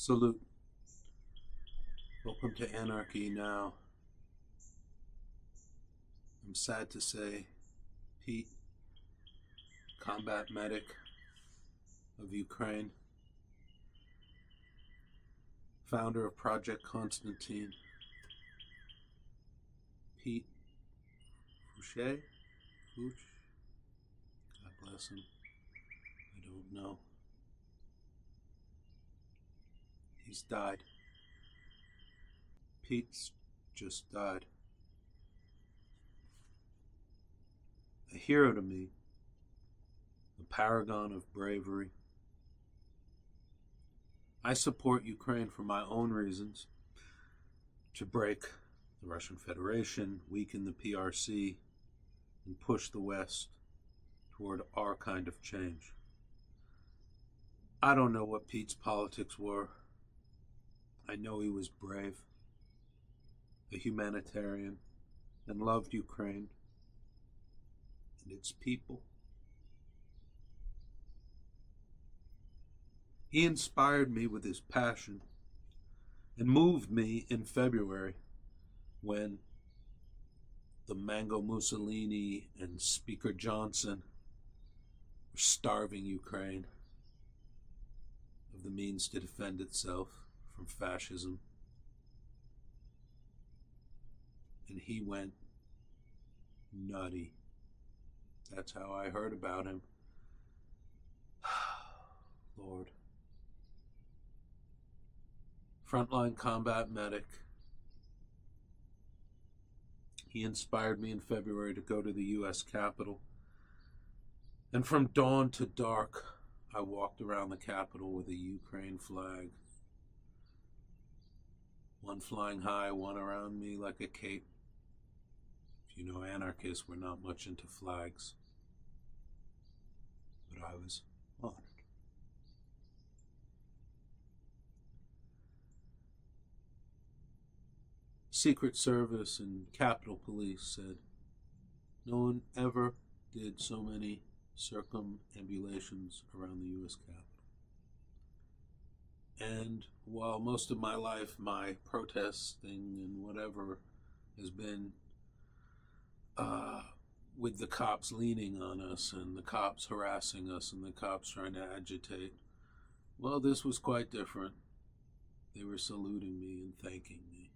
Salute. Welcome to Anarchy Now. I'm sad to say, Pete, combat medic of Ukraine, founder of Project Konstantin, Pete Fouché, God bless him, I don't know. He's died. Pete's just died. A hero to me, a paragon of bravery. I support Ukraine for my own reasons, to break the Russian Federation, weaken the PRC, and push the West toward our kind of change. I don't know what Pete's politics were. I know he was brave, a humanitarian, and loved Ukraine and its people. He inspired me with his passion and moved me in February when the Mango Mussolini and Speaker Johnson were starving Ukraine of the means to defend itself from fascism. And he went nutty. That's how I heard about him. Lord. Frontline combat medic. He inspired me in February to go to the U.S. Capitol. And from dawn to dark, I walked around the Capitol with a Ukraine flag. One flying high, one around me like a cape. If you know anarchists, we're not much into flags. But I was honored. Secret Service and Capitol Police said no one ever did so many circumambulations around the U.S. Capitol. And while most of my life, my protesting and whatever has been with the cops leaning on us and the cops harassing us and the cops trying to agitate, well, this was quite different. They were saluting me and thanking me.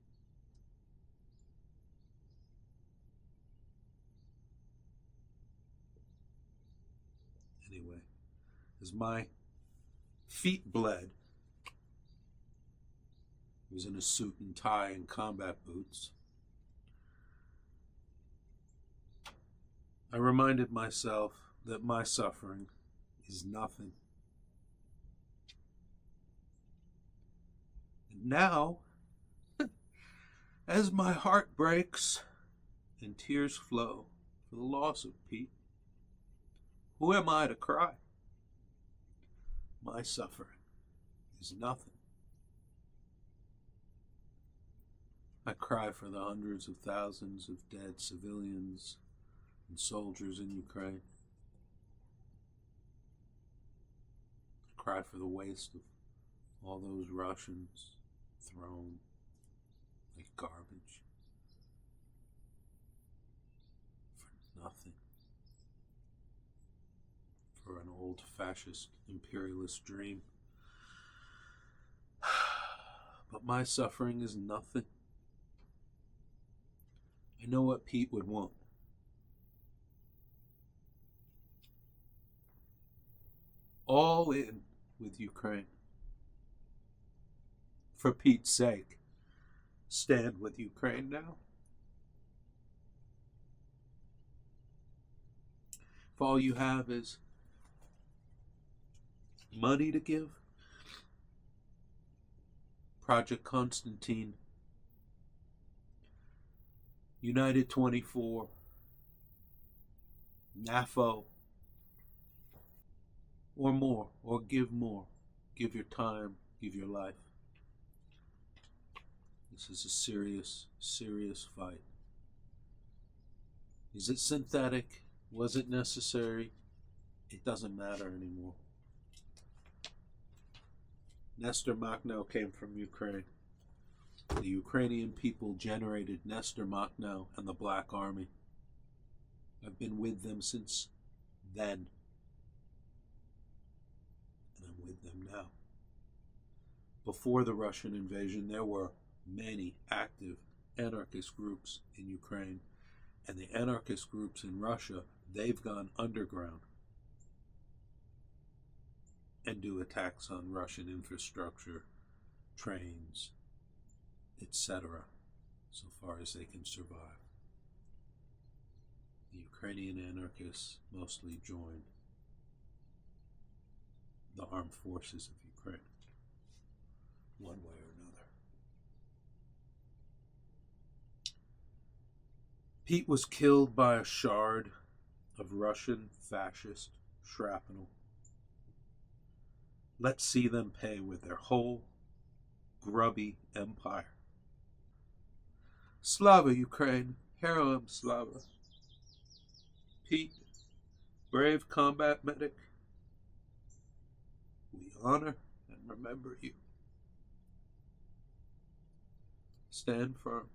Anyway, as my feet bled, he was in a suit and tie and combat boots, I reminded myself that my suffering is nothing. And now, as my heart breaks and tears flow for the loss of Pete, who am I to cry? My suffering is nothing. I cry for the hundreds of thousands of dead civilians and soldiers in Ukraine. I cry for the waste of all those Russians thrown like garbage for nothing. For an old fascist imperialist dream. But my suffering is nothing. I know what Pete would want. All in with Ukraine. For Pete's sake, stand with Ukraine now. If all you have is money to give, Project Konstantin, United 24, NAFO, or more, or give more. Give your time, give your life. This is a serious, serious fight. Is it synthetic? Was it necessary? It doesn't matter anymore. Nestor Makhno came from Ukraine. The Ukrainian people generated Nestor Makhno and the Black Army. I've been with them since then. And I'm with them now. Before the Russian invasion, there were many active anarchist groups in Ukraine. And the anarchist groups in Russia, they've gone underground and do attacks on Russian infrastructure, trains, etc., so far as they can survive. The Ukrainian anarchists mostly join the armed forces of Ukraine, one way or another. Pete was killed by a shard of Russian fascist shrapnel. Let's see them pay with their whole grubby empire. Slava, Ukraine. Heroyam, Slava. Pete, brave combat medic, we honor and remember you. Stand firm.